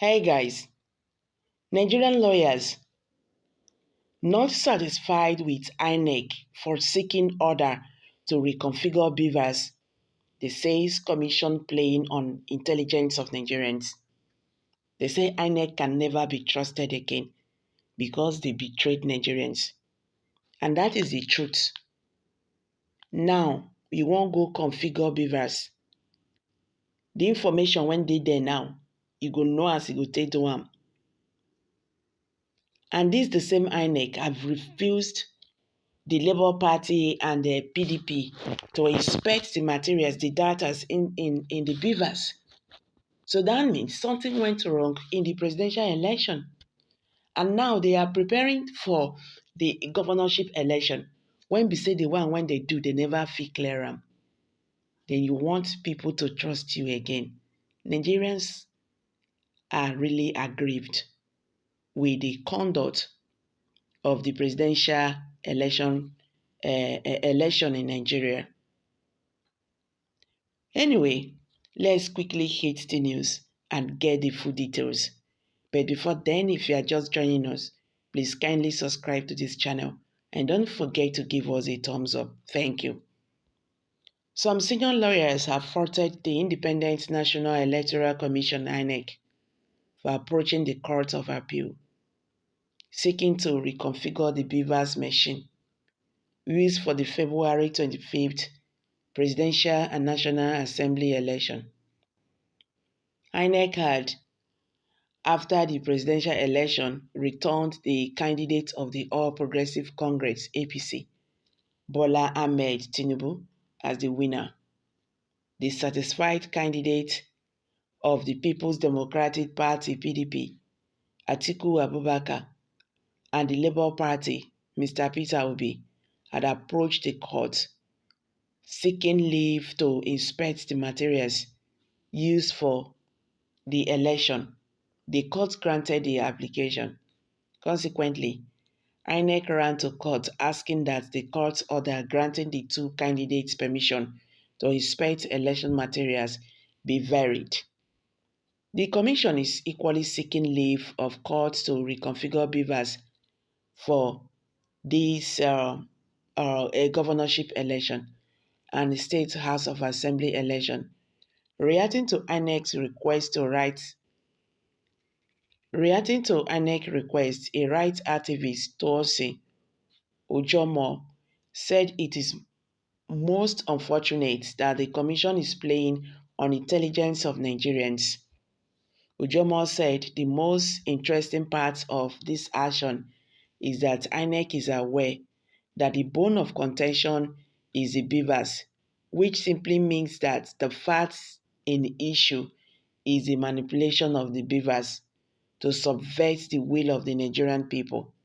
Hey guys, Nigerian lawyers not satisfied with INEC for seeking order to reconfigure BVAS, they say commission playing on intelligence of Nigerians. They say INEC can never be trusted again because they betrayed Nigerians. And that is the truth. Now, you won't go configure BVAS. The information when they there now, you go know as you go take to them. And this the same INEC have refused the Labour Party and the PDP to inspect the materials, the data in the BVAS. So that means something went wrong in the presidential election. And now they are preparing for the governorship election. When we say the one when they do, they never feel clear them. Then you want people to trust you again. Nigerians are really aggrieved with the conduct of the presidential election in Nigeria. Anyway, let's quickly hit the news and get the full details. But before then, if you are just joining us, please kindly subscribe to this channel and don't forget to give us a thumbs up. Thank you. Some senior lawyers have faulted the Independent National Electoral Commission (INEC) for approaching the Court of Appeal, seeking to reconfigure the BVAS machine used for the February 25th Presidential and National Assembly election. INEC had, after the presidential election, returned the candidate of the All Progressive Congress (APC), Bola Ahmed Tinubu, as the winner. The satisfied candidate of the People's Democratic Party (PDP), Atiku Abubakar, and the Labour Party, Mr. Peter Obi, had approached the court, seeking leave to inspect the materials used for the election. The court granted the application. Consequently, INEC ran to court asking that the court order granting the two candidates permission to inspect election materials be varied. The commission is equally seeking leave of court to reconfigure BVAS for this a governorship election and the State House of Assembly election. Reacting to INEC request, a rights activist Tosin Ojomo said it is most unfortunate that the commission is playing on intelligence of Nigerians. Ojomo said the most interesting part of this action is that INEC is aware that the bone of contention is the BVAS, which simply means that the facts in issue is the manipulation of the BVAS to subvert the will of the Nigerian people.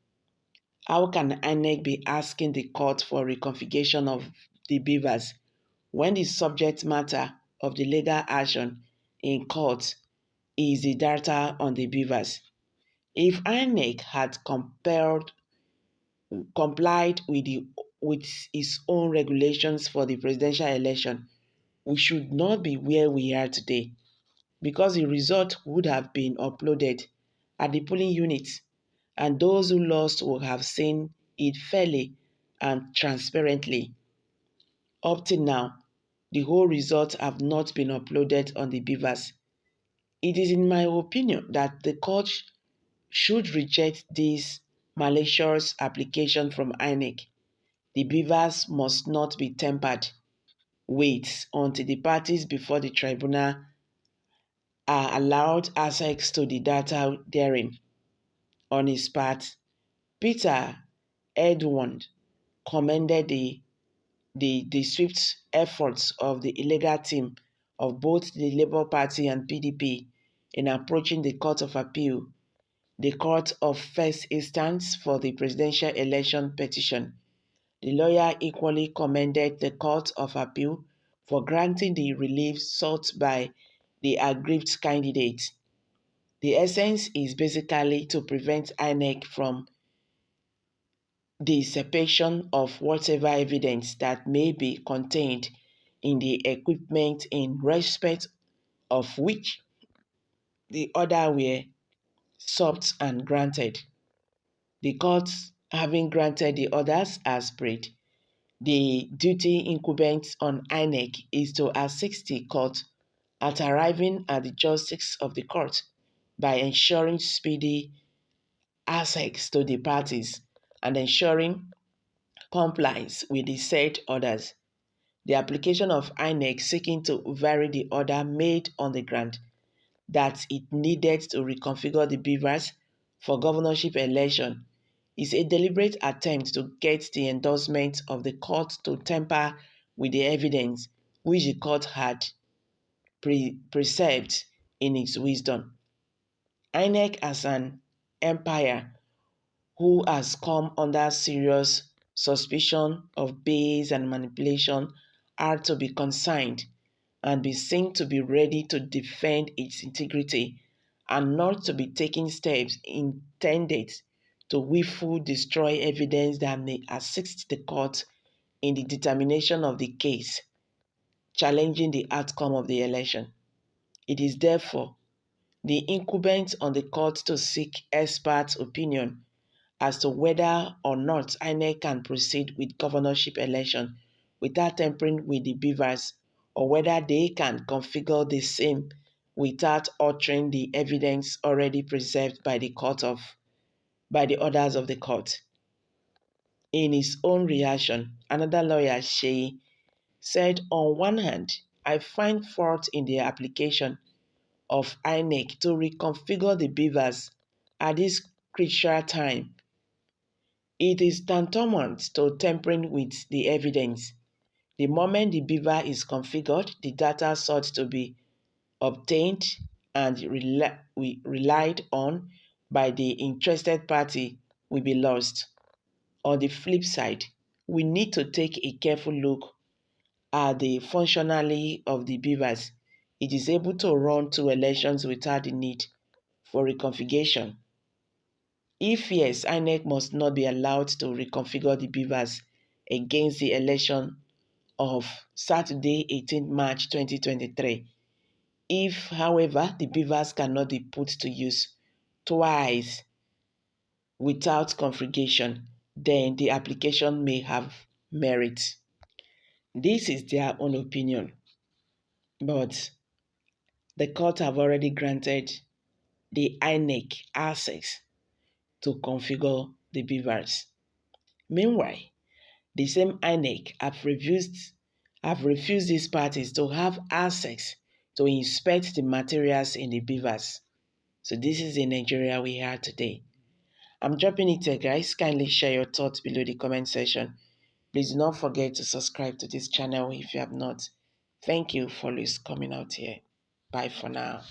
How can INEC be asking the court for reconfiguration of the BVAS when the subject matter of the legal action in court is the data on the BVAS? If INEC had complied with its own regulations for the presidential election, we should not be where we are today, because the result would have been uploaded at the polling units, and those who lost would have seen it fairly and transparently. Up till now, the whole results have not been uploaded on the BVAS. It is in my opinion that the court should reject this malicious application from INEC. The BVAS must not be tampered with until the parties before the tribunal are allowed access to the data therein. On his part, Peter Edward commended the swift efforts of the illegal team of both the Labour Party and PDP in approaching the Court of Appeal, the court of first instance for the presidential election petition. The lawyer equally commended the Court of Appeal for granting the relief sought by the aggrieved candidate. The essence is basically to prevent INEC from the separation of whatever evidence that may be contained in the equipment in respect of which the other were sought and granted. The court, having granted the others as prayed, the duty incumbent on INEC is to assist the court at arriving at the justice of the court by ensuring speedy access to the parties and ensuring compliance with the said orders. The application of INEC seeking to vary the order made on the ground that it needed to reconfigure the BVAS for governorship election is a deliberate attempt to get the endorsement of the court to tamper with the evidence which the court had preserved in its wisdom. INEC as an empire who has come under serious suspicion of bias and manipulation are to be consigned and be seen to be ready to defend its integrity and not to be taking steps intended to willfully destroy evidence that may assist the court in the determination of the case, challenging the outcome of the election. It is therefore the incumbent on the court to seek expert opinion as to whether or not INEC can proceed with governorship election without tampering with the BVAS, or whether they can configure the same without altering the evidence already preserved by the orders of the court. In his own reaction, another lawyer, Shea, said, on one hand, I find fault in the application of INEC to reconfigure the BVAS at this crucial time. It is tantamount to tampering with the evidence. The moment the BVAS is configured, the data sought to be obtained and relied on by the interested party will be lost. On the flip side, we need to take a careful look at the functionality of the BVAS. It is able to run 2 elections without the need for reconfiguration. If yes, INEC must not be allowed to reconfigure the BVAS against the election of Saturday, 18 March 2023. If, however, the BVAS cannot be put to use twice without configuration, then the application may have merit. This is their own opinion, but the court have already granted the INEC access to configure the BVAS. Meanwhile, the same INEC have refused these parties to have access to inspect the materials in the BVAS. So this is the Nigeria we are today. I'm dropping it here, guys. Kindly share your thoughts below the comment section. Please do not forget to subscribe to this channel if you have not. Thank you for coming out here. Bye for now.